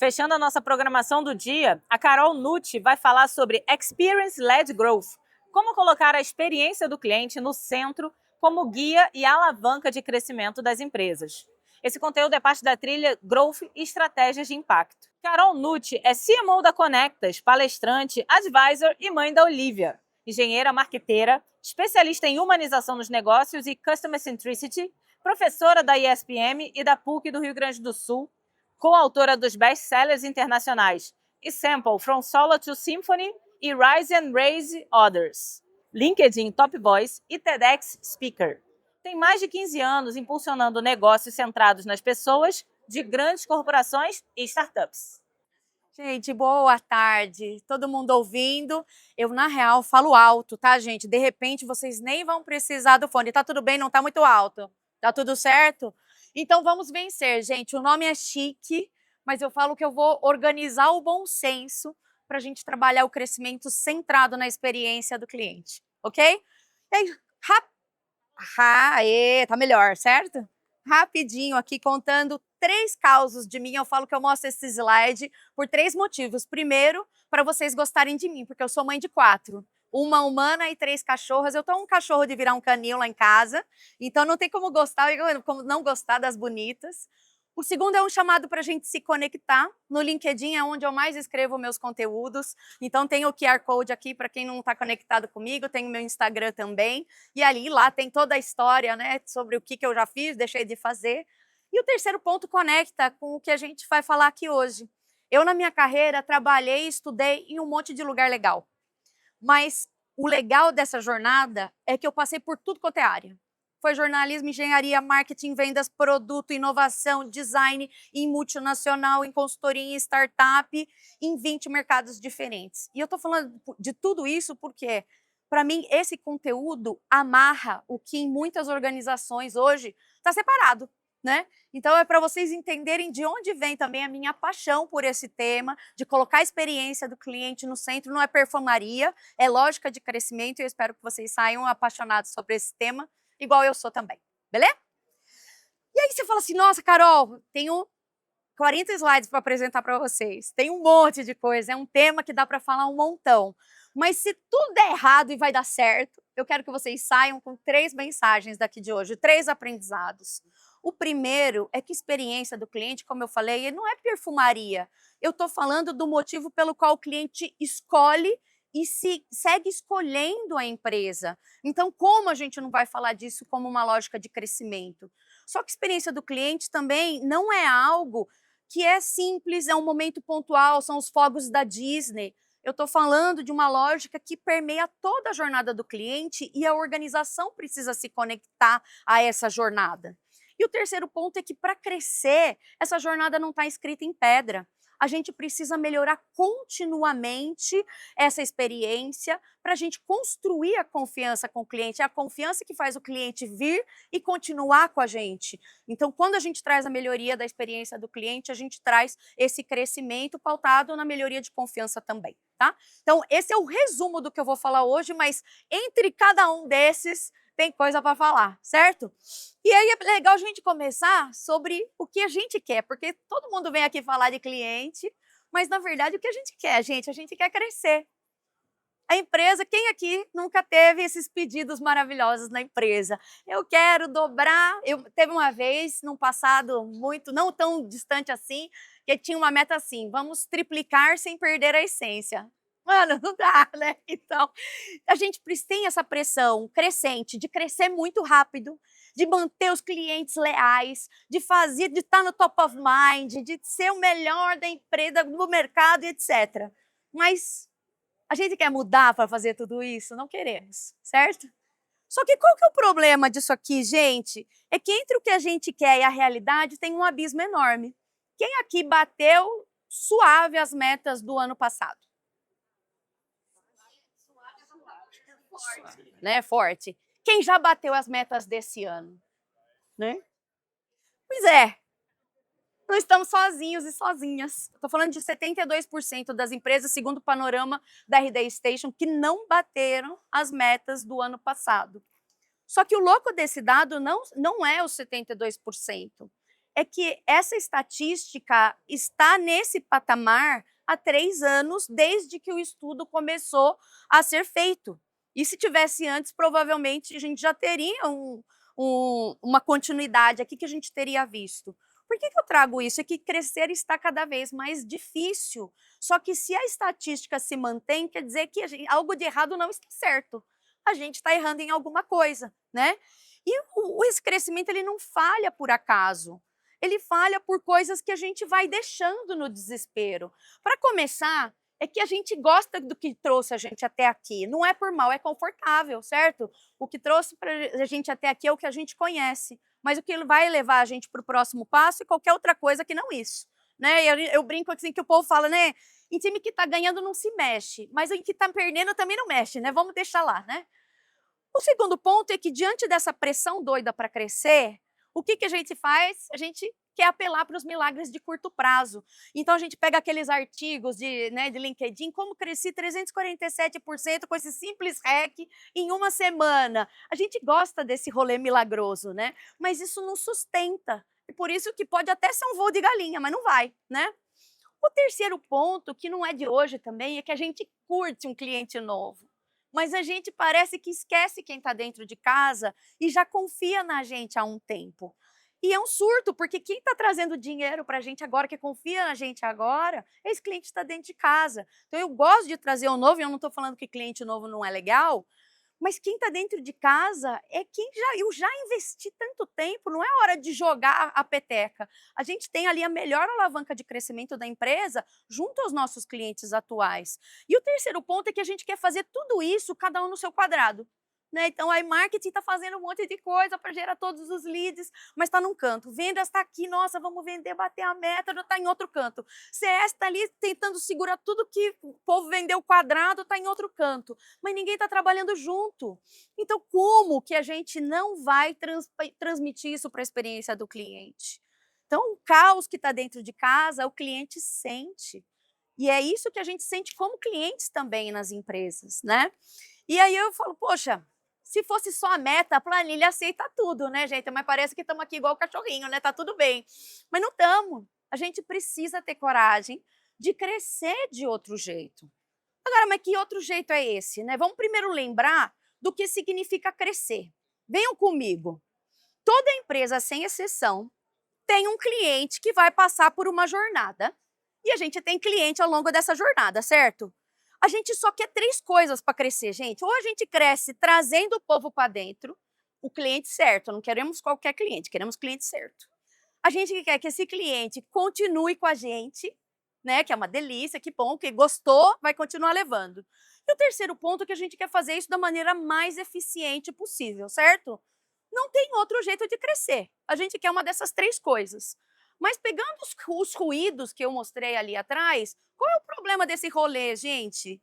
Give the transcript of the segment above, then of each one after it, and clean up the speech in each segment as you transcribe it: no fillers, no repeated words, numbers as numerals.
Fechando a nossa programação do dia, a Carol Nucci vai falar sobre Experience-Led Growth, como colocar a experiência do cliente no centro como guia e alavanca de crescimento das empresas. Esse conteúdo é parte da trilha Growth e Estratégias de Impacto. Carol Nucci é CMO da Conectas, palestrante, advisor e mãe da Olivia, engenheira marqueteira, especialista em humanização dos negócios e Customer Centricity, professora da ISPM e da PUC do Rio Grande do Sul, coautora dos best-sellers internacionais Example From Solo to Symphony e Rise and Raise Others, LinkedIn Top Voice e TEDx Speaker. Tem mais de 15 anos impulsionando negócios centrados nas pessoas de grandes corporações e startups. Gente, boa tarde. Todo mundo ouvindo? Eu, na real, falo alto, tá, gente? De repente, vocês nem vão precisar do fone. Tá tudo bem? Não tá muito alto? Tá tudo certo? Então, vamos vencer, gente. O nome é chique, mas eu falo que eu vou organizar o bom senso para a gente trabalhar o crescimento centrado na experiência do cliente, ok? E aí, tá melhor, certo? Rapidinho aqui, contando 3 causos de mim. Eu falo que eu mostro esse slide por 3 motivos. Primeiro, para vocês gostarem de mim, porque eu sou mãe de 4. Uma humana e 3 cachorras. Eu tô um cachorro de virar um canil lá em casa, então não tem como gostar, como não gostar das bonitas. O segundo é um chamado para a gente se conectar. No LinkedIn é onde eu mais escrevo meus conteúdos. Então tem o QR Code aqui para quem não está conectado comigo, tem o meu Instagram também. E ali, lá tem toda a história, né, sobre o que eu já fiz, deixei de fazer. E o terceiro ponto conecta com o que a gente vai falar aqui hoje. Eu, na minha carreira, trabalhei e estudei em um monte de lugar legal. Mas o legal dessa jornada é que eu passei por tudo quanto é área. Foi jornalismo, engenharia, marketing, vendas, produto, inovação, design, em multinacional, em consultoria, em startup, em 20 mercados diferentes. E eu estou falando de tudo isso porque, para mim, esse conteúdo amarra o que em muitas organizações hoje está separado, né? Então é para vocês entenderem de onde vem também a minha paixão por esse tema, de colocar a experiência do cliente no centro. Não é perfumaria, é lógica de crescimento, e eu espero que vocês saiam apaixonados sobre esse tema, igual eu sou também, beleza? E aí você fala assim, nossa, Carol, tenho 40 slides para apresentar para vocês, tem um monte de coisa, é um tema que dá para falar um montão. Mas se tudo der errado e vai dar certo, eu quero que vocês saiam com 3 mensagens daqui de hoje, 3 aprendizados. O primeiro é que a experiência do cliente, como eu falei, não é perfumaria. Eu estou falando do motivo pelo qual o cliente escolhe e segue escolhendo a empresa. Então, como a gente não vai falar disso como uma lógica de crescimento? Só que a experiência do cliente também não é algo que é simples, é um momento pontual, são os fogos da Disney. Eu estou falando de uma lógica que permeia toda a jornada do cliente e a organização precisa se conectar a essa jornada. E o terceiro ponto é que, para crescer, essa jornada não está escrita em pedra. A gente precisa melhorar continuamente essa experiência para a gente construir a confiança com o cliente. É a confiança que faz o cliente vir e continuar com a gente. Então, quando a gente traz a melhoria da experiência do cliente, a gente traz esse crescimento pautado na melhoria de confiança também, tá? Então, esse é o resumo do que eu vou falar hoje, mas entre cada um desses tem coisa para falar, certo? E aí é legal a gente começar sobre o que a gente quer, porque todo mundo vem aqui falar de cliente, mas na verdade o que a gente quer, gente? A gente quer crescer. A empresa, quem aqui nunca teve esses pedidos maravilhosos na empresa? Eu quero dobrar. Teve uma vez, num passado muito, não tão distante assim, que tinha uma meta assim: vamos triplicar sem perder a essência. Mano, não dá, né? Então, a gente tem essa pressão crescente de crescer muito rápido, de manter os clientes leais, de estar no top of mind, de ser o melhor da empresa, do mercado, etc. Mas a gente quer mudar para fazer tudo isso? Não queremos, certo? Só que qual que é o problema disso aqui, gente? É que entre o que a gente quer e a realidade tem um abismo enorme. Quem aqui bateu suave as metas do ano passado? Né? Forte. Quem já bateu as metas desse ano? Né? Pois é, não estamos sozinhos e sozinhas. Estou falando de 72% das empresas, segundo o panorama da RD Station, que não bateram as metas do ano passado. Só que o louco desse dado não é os 72%. é que essa estatística está nesse patamar há 3 anos, desde que o estudo começou a ser feito. E se tivesse antes, provavelmente a gente já teria uma continuidade aqui que a gente teria visto. Por que eu trago isso? É que crescer está cada vez mais difícil. Só que se a estatística se mantém, quer dizer que algo de errado não está certo. A gente está errando em alguma coisa, né? E esse crescimento ele não falha por acaso. Ele falha por coisas que a gente vai deixando no desespero. Para começar, é que a gente gosta do que trouxe a gente até aqui. Não é por mal, é confortável, certo? O que trouxe para a gente até aqui é o que a gente conhece. Mas o que vai levar a gente para o próximo passo é qualquer outra coisa que não isso. Né? Eu brinco assim que o povo fala, né? Em time que está ganhando não se mexe, mas em que está perdendo também não mexe, né? Vamos deixar lá, né? O segundo ponto é que, diante dessa pressão doida para crescer, o que a gente faz? A gente quer apelar para os milagres de curto prazo. Então, a gente pega aqueles artigos de LinkedIn, como cresci 347% com esse simples hack em uma semana. A gente gosta desse rolê milagroso, né? Mas isso não sustenta. E por isso que pode até ser um voo de galinha, mas não vai, né? O terceiro ponto, que não é de hoje também, é que a gente curte um cliente novo. Mas a gente parece que esquece quem está dentro de casa e já confia na gente há um tempo. E é um surto, porque quem está trazendo dinheiro para a gente agora, que confia na gente agora, esse cliente está dentro de casa. Então eu gosto de trazer o novo, e eu não estou falando que cliente novo não é legal, mas quem está dentro de casa é quem eu já investi tanto tempo, não é hora de jogar a peteca. A gente tem ali a melhor alavanca de crescimento da empresa junto aos nossos clientes atuais. E o terceiro ponto é que a gente quer fazer tudo isso, cada um no seu quadrado. Né? Então, aí marketing está fazendo um monte de coisa para gerar todos os leads, mas está num canto. Vendas está aqui, nossa, vamos vender, bater a meta, já está em outro canto. CS está ali tentando segurar tudo que o povo vendeu quadrado, está em outro canto. Mas ninguém está trabalhando junto. Então, como que a gente não vai transmitir isso para a experiência do cliente? Então, o caos que está dentro de casa, o cliente sente. E é isso que a gente sente como clientes também nas empresas, né? E aí eu falo, poxa, se fosse só a meta, a planilha aceita tudo, né, gente? Mas parece que estamos aqui igual o cachorrinho, né? Tá tudo bem. Mas não estamos. A gente precisa ter coragem de crescer de outro jeito. Agora, mas que outro jeito é esse, né? Vamos primeiro lembrar do que significa crescer. Venham comigo. Toda empresa, sem exceção, tem um cliente que vai passar por uma jornada. E a gente tem cliente ao longo dessa jornada, certo? A gente só quer 3 coisas para crescer, gente. Ou a gente cresce trazendo o povo para dentro, o cliente certo, não queremos qualquer cliente, queremos cliente certo. A gente quer que esse cliente continue com a gente, né, que é uma delícia, que bom, que gostou, vai continuar levando. E o terceiro ponto é que a gente quer fazer isso da maneira mais eficiente possível, certo? Não tem outro jeito de crescer. A gente quer uma dessas 3 coisas. Mas pegando os ruídos que eu mostrei ali atrás, qual é o problema desse rolê, gente?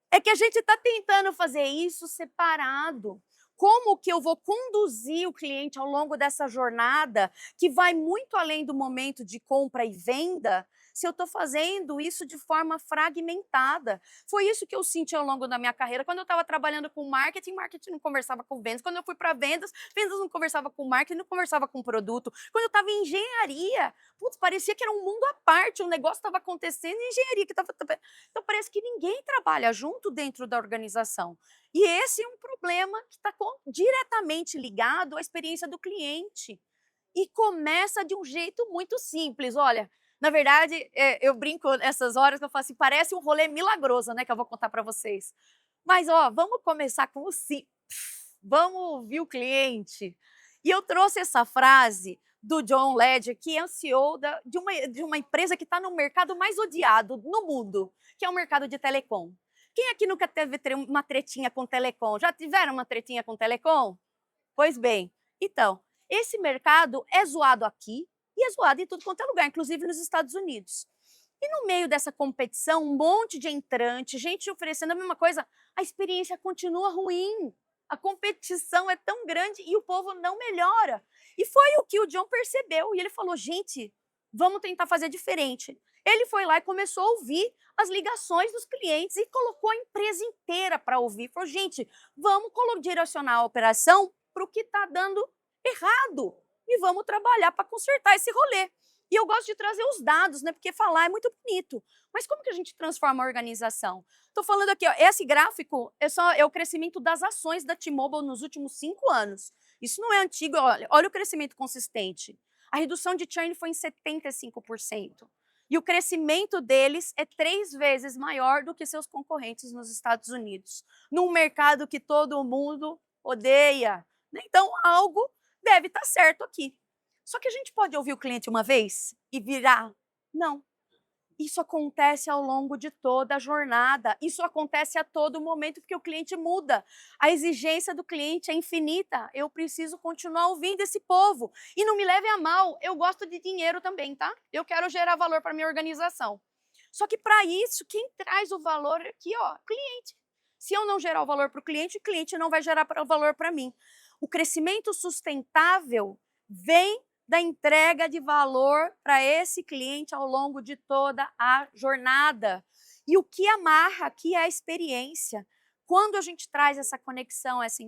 É que a gente está tentando fazer isso separado. Como que eu vou conduzir o cliente ao longo dessa jornada, que vai muito além do momento de compra e venda, se eu estou fazendo isso de forma fragmentada? Foi isso que eu senti ao longo da minha carreira. Quando eu estava trabalhando com marketing, marketing não conversava com vendas. Quando eu fui para vendas, vendas não conversava com marketing, não conversava com produto. Quando eu estava em engenharia, putz, parecia que era um mundo à parte, um negócio estava acontecendo em engenharia. Então parece que ninguém trabalha junto dentro da organização. E esse é um problema que está diretamente ligado à experiência do cliente. E começa de um jeito muito simples. Olha, na verdade, eu brinco nessas horas que eu falo assim, parece um rolê milagroso, né, que eu vou contar para vocês. Mas, ó, vamos começar com o simples. Vamos ouvir o cliente. E eu trouxe essa frase do John Legere, que é o CEO de uma empresa que está no mercado mais odiado no mundo, que é o mercado de telecom. Quem aqui nunca teve uma tretinha com telecom? Já tiveram uma tretinha com telecom? Pois bem, então, esse mercado é zoado aqui e é zoado em tudo quanto é lugar, inclusive nos Estados Unidos. E no meio dessa competição, um monte de entrante, gente oferecendo a mesma coisa, a experiência continua ruim. A competição é tão grande e o povo não melhora. E foi o que o John percebeu. E ele falou, gente, vamos tentar fazer diferente. Ele foi lá e começou a ouvir as ligações dos clientes e colocou a empresa inteira para ouvir. Falou, gente, vamos direcionar a operação para o que está dando errado. e vamos trabalhar para consertar esse rolê. E eu gosto de trazer os dados, né? Porque falar é muito bonito. Mas como que a gente transforma a organização? Estou falando aqui, ó, esse gráfico é o crescimento das ações da T-Mobile nos últimos 5 anos. Isso não é antigo, olha o crescimento consistente. A redução de churn foi em 75%. E o crescimento deles é 3 vezes maior do que seus concorrentes nos Estados Unidos, num mercado que todo mundo odeia. Então, algo deve estar certo aqui. Só que a gente pode ouvir o cliente uma vez e virar? Não. Isso acontece ao longo de toda a jornada. Isso acontece a todo momento porque o cliente muda. A exigência do cliente é infinita. Eu preciso continuar ouvindo esse povo. E não me leve a mal, eu gosto de dinheiro também, tá? Eu quero gerar valor para minha organização. Só que para isso, quem traz o valor aqui, ó, cliente. Se eu não gerar o valor para o cliente não vai gerar o valor para mim. O crescimento sustentável vem da entrega de valor para esse cliente ao longo de toda a jornada. E o que amarra aqui é a experiência. Quando a gente traz essa conexão, essa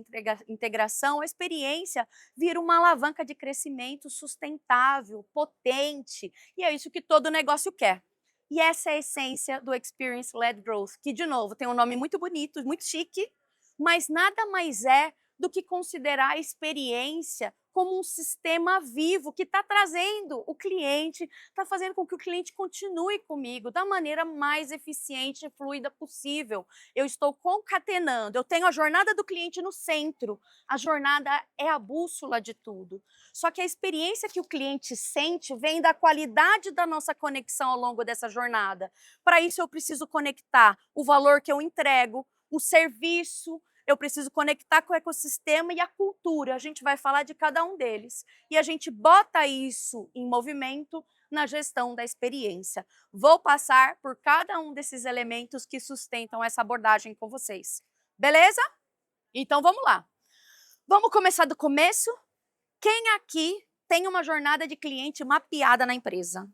integração, a experiência vira uma alavanca de crescimento sustentável, potente. E é isso que todo negócio quer. E essa é a essência do Experience-Led Growth, que, de novo, tem um nome muito bonito, muito chique, mas nada mais é do que considerar a experiência como um sistema vivo que está trazendo o cliente, está fazendo com que o cliente continue comigo da maneira mais eficiente e fluida possível. Eu estou concatenando, eu tenho a jornada do cliente no centro. A jornada é a bússola de tudo. Só que a experiência que o cliente sente vem da qualidade da nossa conexão ao longo dessa jornada. Para isso, eu preciso conectar o valor que eu entrego, o serviço, eu preciso conectar com o ecossistema e a cultura. A gente vai falar de cada um deles. E a gente bota isso em movimento na gestão da experiência. Vou passar por cada um desses elementos que sustentam essa abordagem com vocês. Beleza? Então vamos lá. Vamos começar do começo? Quem aqui tem uma jornada de cliente mapeada na empresa?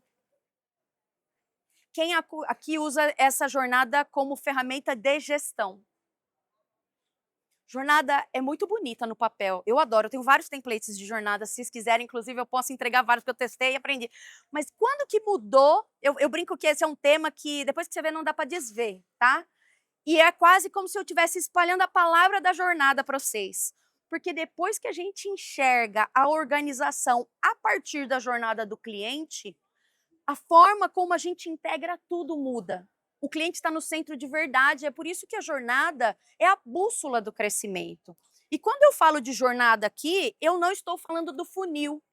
Quem aqui usa essa jornada como ferramenta de gestão? Jornada é muito bonita no papel. Eu adoro, eu tenho vários templates de jornada. Se vocês quiserem, inclusive, eu posso entregar vários que eu testei e aprendi. Mas quando que mudou? Eu brinco que esse é um tema que, depois que você vê, não dá para desver, tá? E é quase como se eu estivesse espalhando a palavra da jornada para vocês. Porque depois que a gente enxerga a organização a partir da jornada do cliente, a forma como a gente integra tudo muda. O cliente está no centro de verdade, é por isso que a jornada é a bússola do crescimento. E quando eu falo de jornada aqui, eu não estou falando do funil.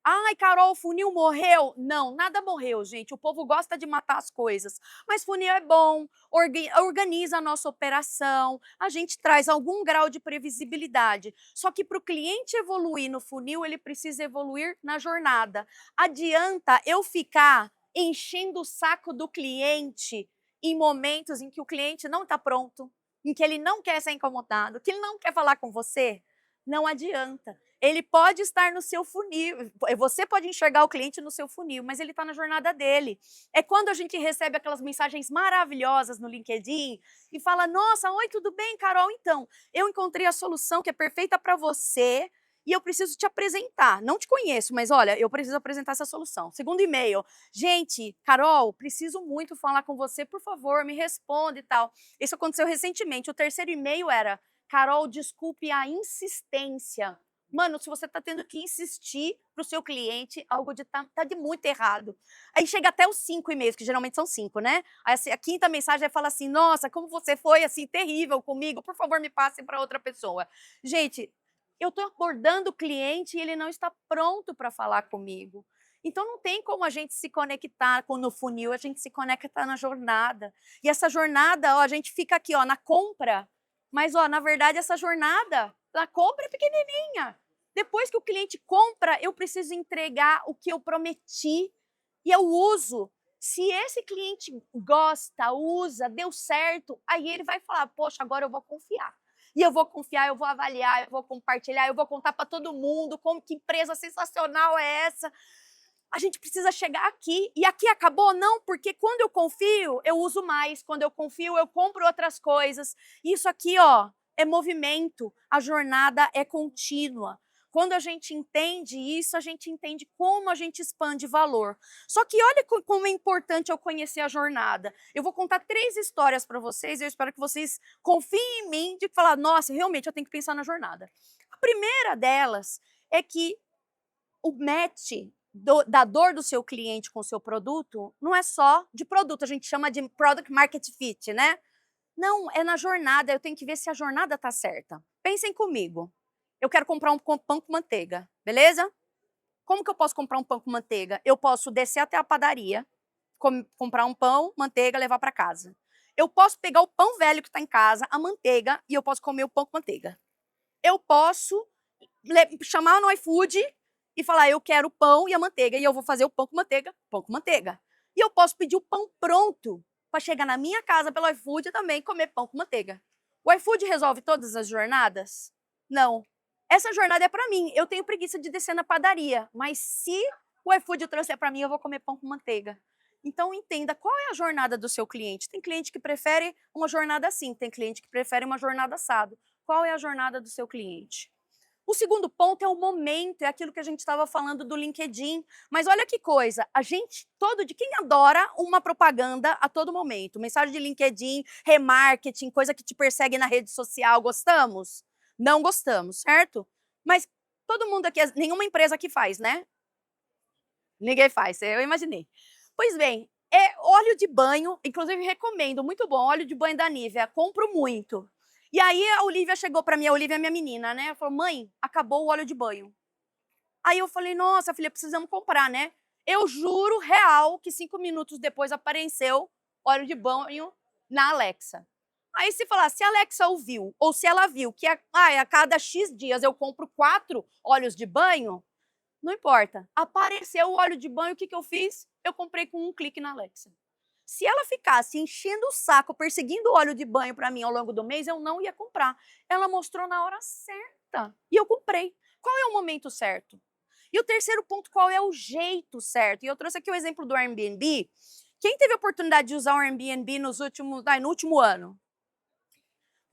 Ai, Carol, o funil morreu? Não, nada morreu, gente. O povo gosta de matar as coisas. Mas funil é bom, organiza a nossa operação, a gente traz algum grau de previsibilidade. Só que para o cliente evoluir no funil, ele precisa evoluir na jornada. Adianta eu ficar enchendo o saco do cliente em momentos em que o cliente não está pronto, em que ele não quer ser incomodado, que ele não quer falar com você? Não adianta. Ele pode estar no seu funil, você pode enxergar o cliente no seu funil, mas ele está na jornada dele. É quando a gente recebe aquelas mensagens maravilhosas no LinkedIn e fala, nossa, oi, tudo bem, Carol? Então, eu encontrei a solução que é perfeita para você e eu preciso te apresentar. Não te conheço, mas olha, eu preciso apresentar essa solução. Segundo e-mail, gente, Carol, preciso muito falar com você, por favor, me responda e tal. Isso aconteceu recentemente. O terceiro e-mail era, Carol, desculpe a insistência. Mano, se você está tendo que insistir para o seu cliente, algo tá de muito errado. Aí chega até os 5 e-mails, que geralmente são 5, né? Aí a quinta mensagem fala assim, nossa, como você foi assim terrível comigo, por favor, me passe para outra pessoa. Gente, eu estou abordando o cliente e ele não está pronto para falar comigo. Então não tem como a gente se conectar no funil, a gente se conecta na jornada. E essa jornada, ó, a gente fica aqui, ó, na compra, mas ó, na verdade essa jornada, a compra é pequenininha. Depois que o cliente compra, eu preciso entregar o que eu prometi e eu uso. Se esse cliente gosta, usa, deu certo, aí ele vai falar, poxa, agora eu vou confiar. E eu vou confiar, eu vou avaliar, eu vou compartilhar, eu vou contar para todo mundo como que empresa sensacional é essa. A gente precisa chegar aqui. E aqui acabou? Não, porque quando eu confio, eu uso mais. Quando eu confio, eu compro outras coisas. Isso aqui, ó, é movimento. A jornada é contínua. Quando a gente entende isso, a gente entende como a gente expande valor. Só que olha como é importante eu conhecer a jornada. Eu vou contar 3 histórias para vocês e eu espero que vocês confiem em mim de falar, nossa, realmente eu tenho que pensar na jornada. A primeira delas é que o match da dor do seu cliente com o seu produto não é só de produto, a gente chama de product market fit, né? Não, é na jornada, eu tenho que ver se a jornada está certa. Pensem comigo. Eu quero comprar um pão com manteiga, beleza? Como que eu posso comprar um pão com manteiga? Eu posso descer até a padaria, comprar um pão, manteiga, levar para casa. Eu posso pegar o pão velho que está em casa, a manteiga, e eu posso comer o pão com manteiga. Eu posso chamar no iFood e falar, eu quero o pão e a manteiga, e eu vou fazer o pão com manteiga, pão com manteiga. E eu posso pedir o pão pronto para chegar na minha casa pelo iFood e também comer pão com manteiga. O iFood resolve todas as jornadas? Não. Essa jornada é para mim. Eu tenho preguiça de descer na padaria, mas se o iFood trouxer para mim, eu vou comer pão com manteiga. Então entenda qual é a jornada do seu cliente. Tem cliente que prefere uma jornada assim, tem cliente que prefere uma jornada assado. Qual é a jornada do seu cliente? O segundo ponto é o momento, é aquilo que a gente estava falando do LinkedIn. Mas olha que coisa, a gente, quem adora uma propaganda a todo momento? Mensagem de LinkedIn, remarketing, coisa que te persegue na rede social, gostamos? Não gostamos, certo? Mas todo mundo aqui, nenhuma empresa aqui faz, né? Ninguém faz, eu imaginei. Pois bem, óleo de banho, inclusive recomendo, muito bom, óleo de banho da Nivea, compro muito. E aí a Olivia chegou para mim, a Olivia é minha menina, né? Ela falou, mãe, acabou o óleo de banho. Aí eu falei, nossa, filha, precisamos comprar, né? Eu juro real que 5 minutos depois apareceu óleo de banho na Alexa. Aí se falar, se a Alexa ouviu, ou se ela viu que a cada X dias eu compro 4 óleos de banho, não importa. Apareceu o óleo de banho, o que eu fiz? Eu comprei com um clique na Alexa. Se ela ficasse enchendo o saco, perseguindo o óleo de banho para mim ao longo do mês, eu não ia comprar. Ela mostrou na hora certa e eu comprei. Qual é o momento certo? E o terceiro ponto, qual é o jeito certo? E eu trouxe aqui o exemplo do Airbnb. Quem teve a oportunidade de usar o Airbnb no último ano?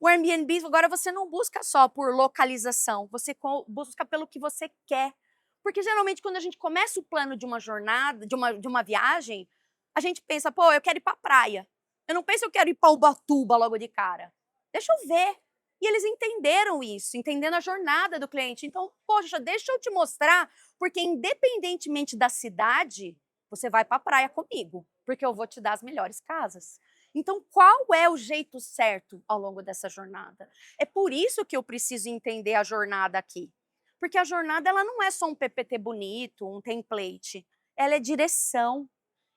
O Airbnb, agora você não busca só por localização, você busca pelo que você quer. Porque geralmente quando a gente começa o plano de uma jornada, de uma viagem, a gente pensa, pô, eu quero ir para a praia. Eu não penso eu quero ir para Ubatuba logo de cara. Deixa eu ver. E eles entenderam isso, entendendo a jornada do cliente. Então, poxa, deixa eu te mostrar, porque independentemente da cidade, você vai para a praia comigo, porque eu vou te dar as melhores casas. Então, qual é o jeito certo ao longo dessa jornada? É por isso que eu preciso entender a jornada aqui. Porque a jornada ela não é só um PPT bonito, um template. Ela é direção.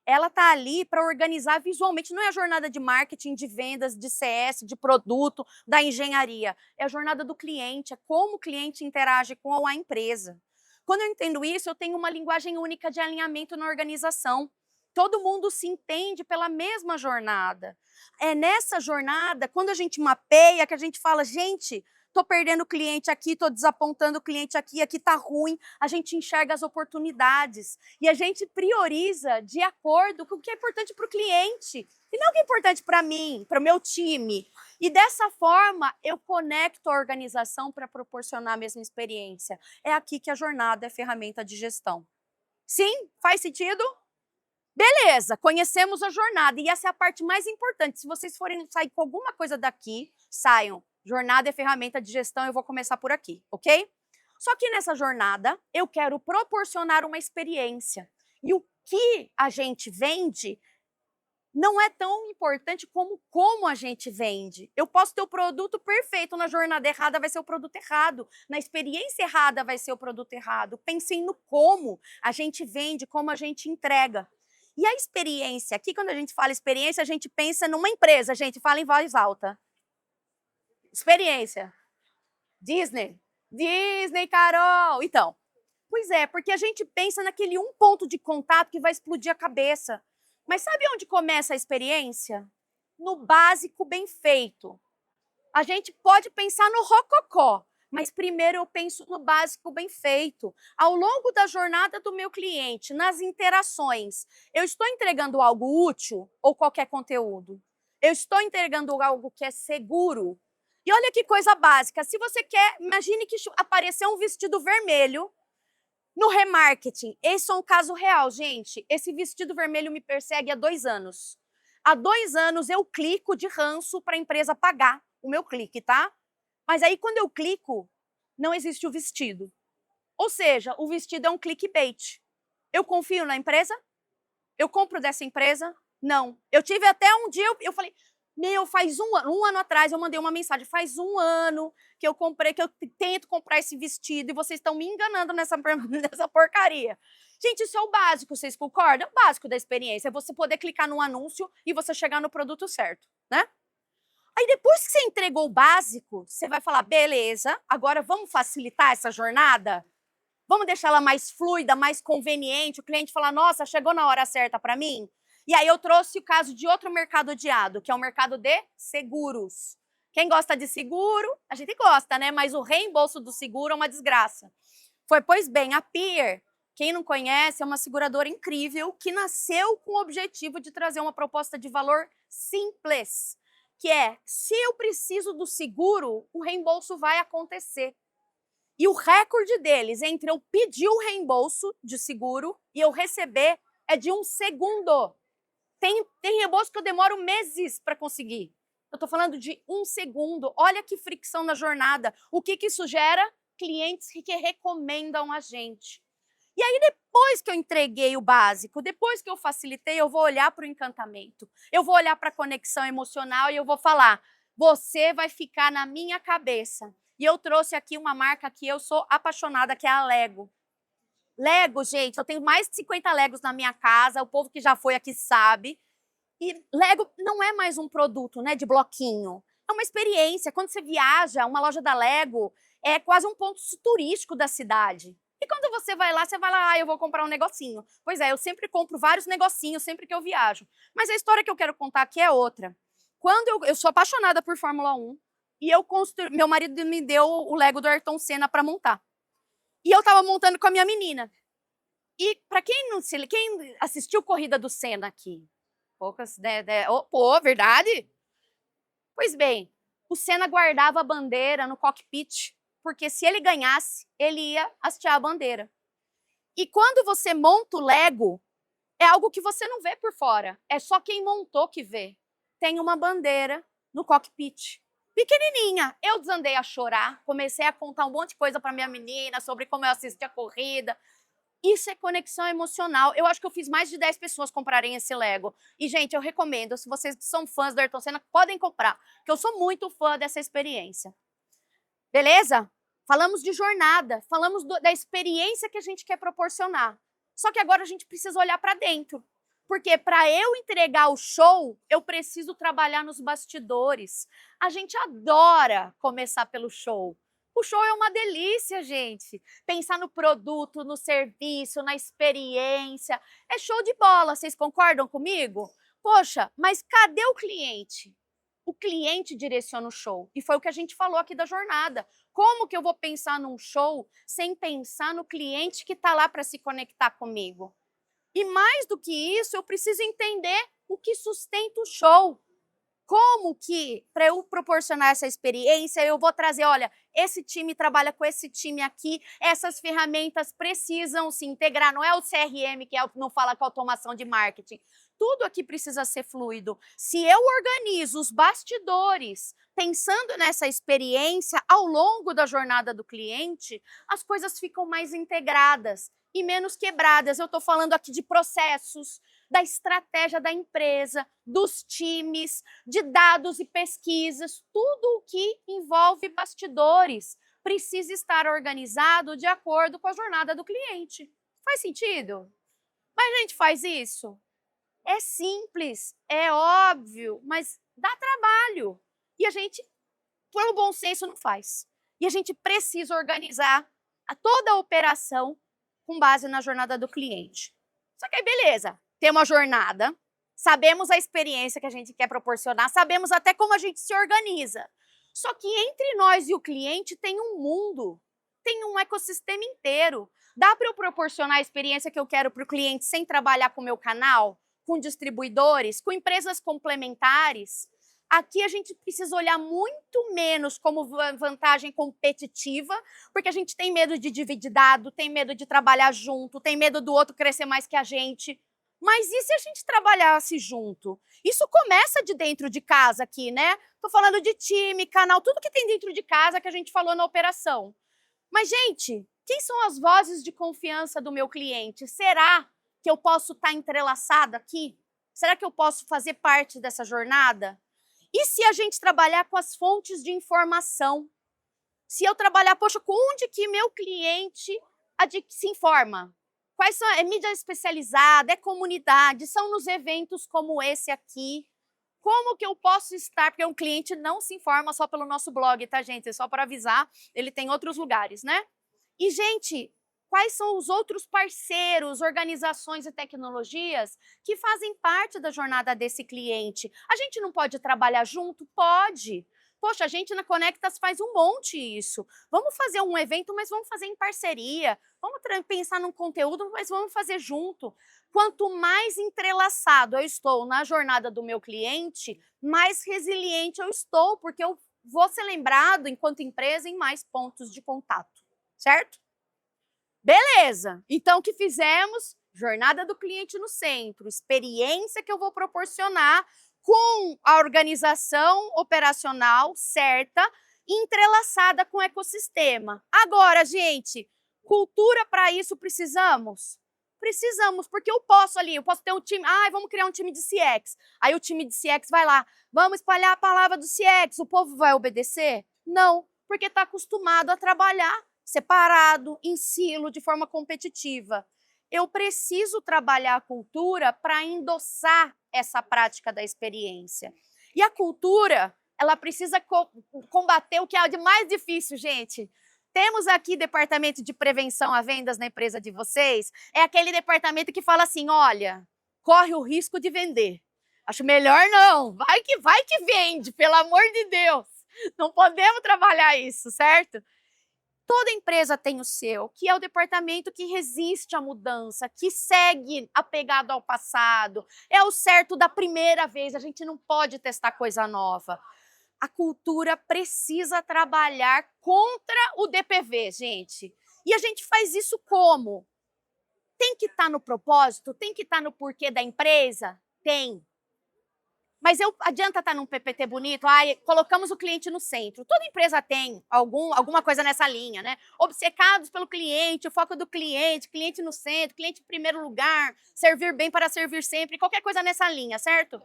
Ela está ali para organizar visualmente. Não é a jornada de marketing, de vendas, de CS, de produto, da engenharia. É a jornada do cliente, é como o cliente interage com a empresa. Quando eu entendo isso, eu tenho uma linguagem única de alinhamento na organização. Todo mundo se entende pela mesma jornada. É nessa jornada, quando a gente mapeia, que a gente fala, gente, estou perdendo o cliente aqui, estou desapontando o cliente aqui está ruim. A gente enxerga as oportunidades e a gente prioriza de acordo com o que é importante para o cliente e não o que é importante para mim, para o meu time. E dessa forma, eu conecto a organização para proporcionar a mesma experiência. É aqui que a jornada é ferramenta de gestão. Sim? Faz sentido? Beleza, conhecemos a jornada e essa é a parte mais importante. Se vocês forem sair com alguma coisa daqui, saiam. Jornada é ferramenta de gestão, eu vou começar por aqui, ok? Só que nessa jornada, eu quero proporcionar uma experiência. E o que a gente vende não é tão importante como a gente vende. Eu posso ter o produto perfeito, na jornada errada vai ser o produto errado, na experiência errada vai ser o produto errado. Pensem no como a gente vende, como a gente entrega. E a experiência, aqui quando a gente fala experiência, a gente pensa numa empresa, a gente fala em voz alta. Experiência. Disney. Disney, Carol. Então, pois é, porque a gente pensa naquele um ponto de contato que vai explodir a cabeça. Mas sabe onde começa a experiência? No básico bem feito. A gente pode pensar no rococó, mas primeiro eu penso no básico bem feito. Ao longo da jornada do meu cliente, nas interações, eu estou entregando algo útil ou qualquer conteúdo? Eu estou entregando algo que é seguro? E olha que coisa básica, se você quer, imagine que apareceu um vestido vermelho no remarketing. Esse é um caso real, gente. Esse vestido vermelho me persegue há 2 anos. Há 2 anos eu clico de ranço para a empresa pagar o meu clique, tá? Mas aí quando eu clico, não existe o vestido. Ou seja, o vestido é um clickbait. Eu confio na empresa? Eu compro dessa empresa? Não. Eu tive até um dia, eu falei, meu, faz um ano atrás eu mandei uma mensagem, faz 1 ano que eu comprei, que eu tento comprar esse vestido e vocês estão me enganando nessa porcaria. Gente, isso é o básico, vocês concordam? É o básico da experiência, é você poder clicar num anúncio e você chegar no produto certo, né? Aí depois que você entregou o básico, você vai falar, beleza, agora vamos facilitar essa jornada? Vamos deixar ela mais fluida, mais conveniente, o cliente falar, nossa, chegou na hora certa para mim? E aí eu trouxe o caso de outro mercado odiado, que é o mercado de seguros. Quem gosta de seguro, a gente gosta, né? Mas o reembolso do seguro é uma desgraça. Pois bem, a Peer, quem não conhece, é uma seguradora incrível que nasceu com o objetivo de trazer uma proposta de valor simples, que é, se eu preciso do seguro, o reembolso vai acontecer. E o recorde deles entre eu pedir o reembolso de seguro e eu receber é de 1 segundo. Tem reembolso que eu demoro meses para conseguir. Eu estou falando de 1 segundo. Olha que fricção na jornada. O que isso gera? Clientes que recomendam a gente. E aí, depois que eu entreguei o básico, depois que eu facilitei, eu vou olhar para o encantamento. Eu vou olhar para a conexão emocional e eu vou falar, você vai ficar na minha cabeça. E eu trouxe aqui uma marca que eu sou apaixonada, que é a Lego. Lego, gente, eu tenho mais de 50 Legos na minha casa, o povo que já foi aqui sabe. E Lego não é mais um produto, né, de bloquinho. É uma experiência. Quando você viaja, uma loja da Lego é quase um ponto turístico da cidade. E quando você vai lá, eu vou comprar um negocinho. Pois é, eu sempre compro vários negocinhos sempre que eu viajo. Mas a história que eu quero contar aqui é outra. Quando eu sou apaixonada por Fórmula 1 e meu marido me deu o Lego do Ayrton Senna para montar. E eu estava montando com a minha menina. E para quem assistiu Corrida do Senna aqui? Poucas, verdade? Pois bem, o Senna guardava a bandeira no cockpit, porque se ele ganhasse, ele ia hastear a bandeira. E quando você monta o Lego, é algo que você não vê por fora, é só quem montou que vê. Tem uma bandeira no cockpit. Pequenininha, eu desandei a chorar, comecei a contar um monte de coisa para minha menina sobre como eu assisti a corrida. Isso é conexão emocional. Eu acho que eu fiz mais de 10 pessoas comprarem esse Lego. E, gente, eu recomendo, se vocês são fãs do Ayrton Senna, podem comprar, porque eu sou muito fã dessa experiência. Beleza? Falamos de jornada, falamos da experiência que a gente quer proporcionar. Só que agora a gente precisa olhar para dentro. Porque para eu entregar o show, eu preciso trabalhar nos bastidores. A gente adora começar pelo show. O show é uma delícia, gente. Pensar no produto, no serviço, na experiência. É show de bola, vocês concordam comigo? Poxa, mas cadê o cliente? O cliente direciona o show. E foi o que a gente falou aqui da jornada. Como que eu vou pensar num show sem pensar no cliente que está lá para se conectar comigo? E mais do que isso, eu preciso entender o que sustenta o show. Como que, para eu proporcionar essa experiência, eu vou trazer, olha, esse time trabalha com esse time aqui, essas ferramentas precisam se integrar, não é o CRM que não fala com automação de marketing. Tudo aqui precisa ser fluido. Se eu organizo os bastidores, pensando nessa experiência ao longo da jornada do cliente, as coisas ficam mais integradas e menos quebradas. Eu estou falando aqui de processos, da estratégia da empresa, dos times, de dados e pesquisas, tudo o que envolve bastidores precisa estar organizado de acordo com a jornada do cliente. Faz sentido? Mas a gente faz isso? É simples, é óbvio, mas dá trabalho. E a gente, pelo bom senso, não faz. E a gente precisa organizar toda a operação com base na jornada do cliente. Só que aí, beleza, temos a jornada, sabemos a experiência que a gente quer proporcionar, sabemos até como a gente se organiza. Só que entre nós e o cliente tem um mundo, tem um ecossistema inteiro. Dá para eu proporcionar a experiência que eu quero para o cliente sem trabalhar com o meu canal, com distribuidores, com empresas complementares? Aqui a gente precisa olhar muito menos como vantagem competitiva, porque a gente tem medo de dividir dado, tem medo de trabalhar junto, tem medo do outro crescer mais que a gente. Mas e se a gente trabalhasse junto? Isso começa de dentro de casa aqui, né? Tô falando de time, canal, tudo que tem dentro de casa que a gente falou na operação. Mas, gente, quem são as vozes de confiança do meu cliente? Será que eu posso estar entrelaçada aqui? Será que eu posso fazer parte dessa jornada? E se a gente trabalhar com as fontes de informação? Se eu trabalhar, poxa, com onde que meu cliente se informa? Quais são? É mídia especializada, é comunidade, são nos eventos como esse aqui. Como que eu posso estar? Porque um cliente não se informa só pelo nosso blog, tá, gente? É só para avisar, ele tem outros lugares, né? E, gente, quais são os outros parceiros, organizações e tecnologias que fazem parte da jornada desse cliente? A gente não pode trabalhar junto? Pode. Poxa, a gente na Conectas faz um monte isso. Vamos fazer um evento, mas vamos fazer em parceria. Vamos pensar num conteúdo, mas vamos fazer junto. Quanto mais entrelaçado eu estou na jornada do meu cliente, mais resiliente eu estou, porque eu vou ser lembrado, enquanto empresa, em mais pontos de contato, certo? Beleza! Então, o que fizemos? Jornada do cliente no centro, experiência que eu vou proporcionar com a organização operacional certa, entrelaçada com o ecossistema. Agora, gente, cultura para isso precisamos? Precisamos, porque eu posso ter um time, vamos criar um time de CX. Aí o time de CX vai lá, vamos espalhar a palavra do CX, o povo vai obedecer? Não, porque está acostumado a trabalhar separado, em silo, de forma competitiva. Eu preciso trabalhar a cultura para endossar essa prática da experiência. E a cultura, ela precisa combater o que é de mais difícil, gente. Temos aqui departamento de prevenção a vendas na empresa de vocês. É aquele departamento que fala assim, olha, corre o risco de vender. Acho melhor não, vai que vende, pelo amor de Deus. Não podemos trabalhar isso, certo? Toda empresa tem o seu, que é o departamento que resiste à mudança, que segue apegado ao passado. É o certo da primeira vez, a gente não pode testar coisa nova. A cultura precisa trabalhar contra o DPV, gente. E a gente faz isso como? Tem que estar no propósito? Tem que estar no porquê da empresa? Tem. Mas adianta estar num PPT bonito? Colocamos o cliente no centro. Toda empresa tem alguma coisa nessa linha, né? Obcecados pelo cliente, o foco do cliente, cliente no centro, cliente em primeiro lugar, servir bem para servir sempre, qualquer coisa nessa linha, certo?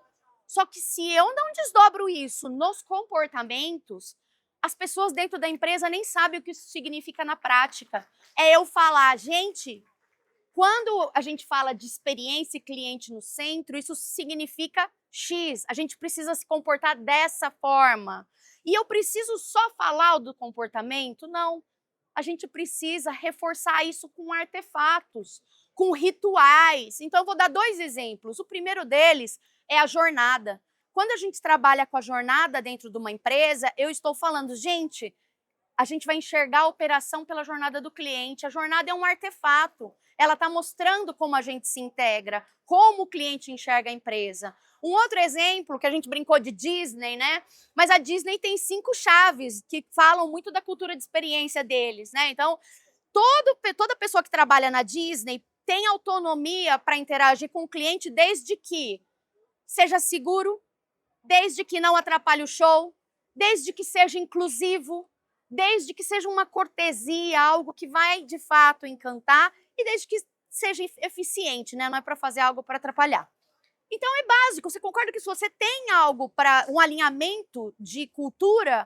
Só que se eu não desdobro isso nos comportamentos, as pessoas dentro da empresa nem sabem o que isso significa na prática. É eu falar, gente, quando a gente fala de experiência e cliente no centro, isso significa X. A gente precisa se comportar dessa forma. E eu preciso só falar do comportamento? Não. A gente precisa reforçar isso com artefatos, com rituais. Então, eu vou dar 2 exemplos. O primeiro deles é a jornada. Quando a gente trabalha com a jornada dentro de uma empresa, eu estou falando, gente, a gente vai enxergar a operação pela jornada do cliente. A jornada é um artefato. Ela está mostrando como a gente se integra, como o cliente enxerga a empresa. Um outro exemplo, que a gente brincou de Disney, né? Mas a Disney tem 5 chaves que falam muito da cultura de experiência deles, né? Então, toda pessoa que trabalha na Disney tem autonomia para interagir com o cliente desde que seja seguro, desde que não atrapalhe o show, desde que seja inclusivo, desde que seja uma cortesia, algo que vai de fato encantar e desde que seja eficiente, né? Não é para fazer algo para atrapalhar. Então é básico, você concorda que se você tem algo para um alinhamento de cultura,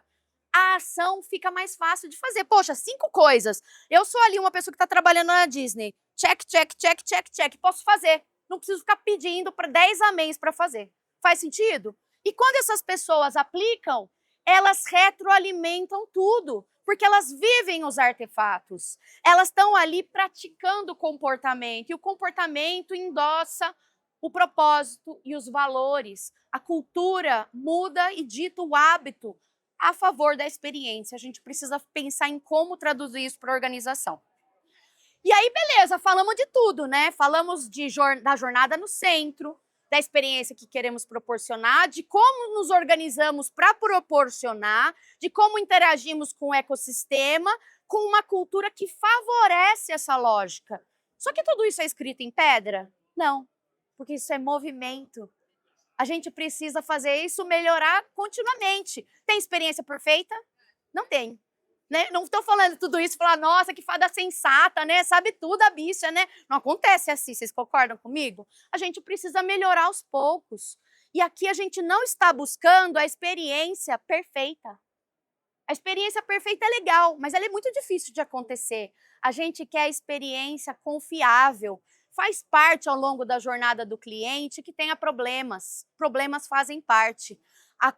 a ação fica mais fácil de fazer. Poxa, 5 coisas. Eu sou ali uma pessoa que está trabalhando na Disney. Check, check, check, check, check. Posso fazer. Não preciso ficar pedindo para 10 amém para fazer. Faz sentido? E quando essas pessoas aplicam, elas retroalimentam tudo, porque elas vivem os artefatos. Elas estão ali praticando o comportamento, e o comportamento endossa o propósito e os valores. A cultura muda e dita o hábito a favor da experiência. A gente precisa pensar em como traduzir isso para a organização. E aí, beleza, falamos de tudo, né? Falamos da jornada no centro, da experiência que queremos proporcionar, de como nos organizamos para proporcionar, de como interagimos com o ecossistema, com uma cultura que favorece essa lógica. Só que tudo isso é escrito em pedra? Não, porque isso é movimento. A gente precisa fazer isso melhorar continuamente. Tem experiência perfeita? Não tem. Né? Não estou falando tudo isso, falar, nossa, que fada sensata, né? Sabe tudo a bicha, né? Não acontece assim, vocês concordam comigo? A gente precisa melhorar aos poucos. E aqui a gente não está buscando a experiência perfeita. A experiência perfeita é legal, mas ela é muito difícil de acontecer. A gente quer a experiência confiável. Faz parte ao longo da jornada do cliente que tenha problemas. Problemas fazem parte.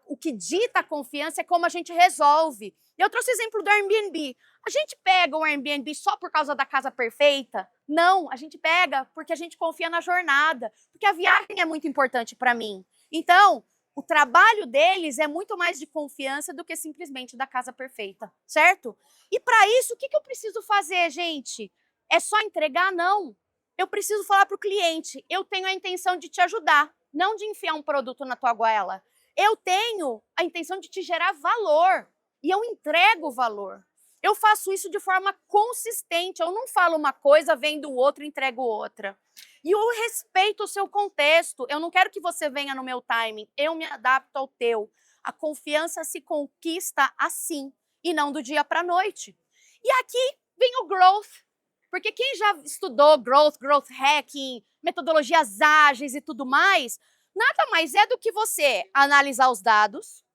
O que dita a confiança é como a gente resolve. Eu trouxe o exemplo do Airbnb. A gente pega o Airbnb só por causa da casa perfeita? Não, a gente pega porque a gente confia na jornada, porque a viagem é muito importante para mim. Então, o trabalho deles é muito mais de confiança do que simplesmente da casa perfeita, certo? E para isso, o que eu preciso fazer, gente? É só entregar? Não. Eu preciso falar para o cliente, eu tenho a intenção de te ajudar, não de enfiar um produto na tua goela. Eu tenho a intenção de te gerar valor e eu entrego valor. Eu faço isso de forma consistente, eu não falo uma coisa, vendo outra e entrego outra. E eu respeito o seu contexto, eu não quero que você venha no meu timing, eu me adapto ao teu. A confiança se conquista assim e não do dia para a noite. E aqui vem o growth. Porque quem já estudou growth hacking, metodologias ágeis e tudo mais, nada mais é do que você analisar os dados,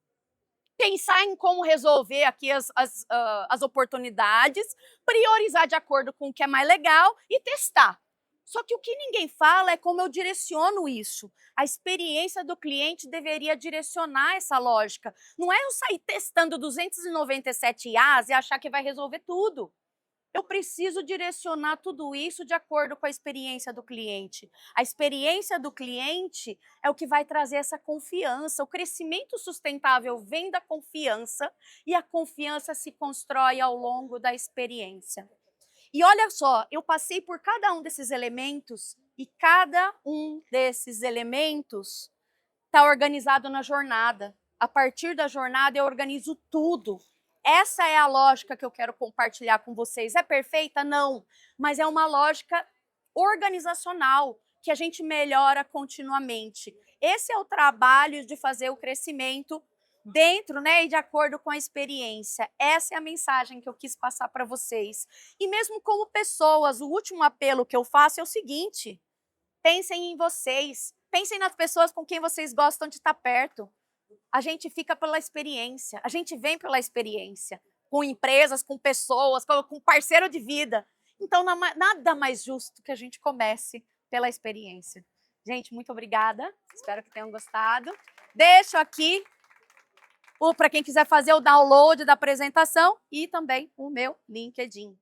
pensar em como resolver aqui as oportunidades, priorizar de acordo com o que é mais legal e testar. Só que o que ninguém fala é como eu direciono isso. A experiência do cliente deveria direcionar essa lógica. Não é eu sair testando 297 IAs e achar que vai resolver tudo. Eu preciso direcionar tudo isso de acordo com a experiência do cliente. A experiência do cliente é o que vai trazer essa confiança. O crescimento sustentável vem da confiança e a confiança se constrói ao longo da experiência. E olha só, eu passei por cada um desses elementos e cada um desses elementos está organizado na jornada. A partir da jornada eu organizo tudo. Essa é a lógica que eu quero compartilhar com vocês. É perfeita? Não. Mas é uma lógica organizacional que a gente melhora continuamente. Esse é o trabalho de fazer o crescimento dentro, né, e de acordo com a experiência. Essa é a mensagem que eu quis passar para vocês. E mesmo como pessoas, o último apelo que eu faço é o seguinte: pensem em vocês. Pensem nas pessoas com quem vocês gostam de estar perto. A gente fica pela experiência, a gente vem pela experiência, com empresas, com pessoas, com parceiro de vida. Então, nada mais justo que a gente comece pela experiência. Gente, muito obrigada, espero que tenham gostado. Deixo aqui para quem quiser fazer o download da apresentação e também o meu LinkedIn.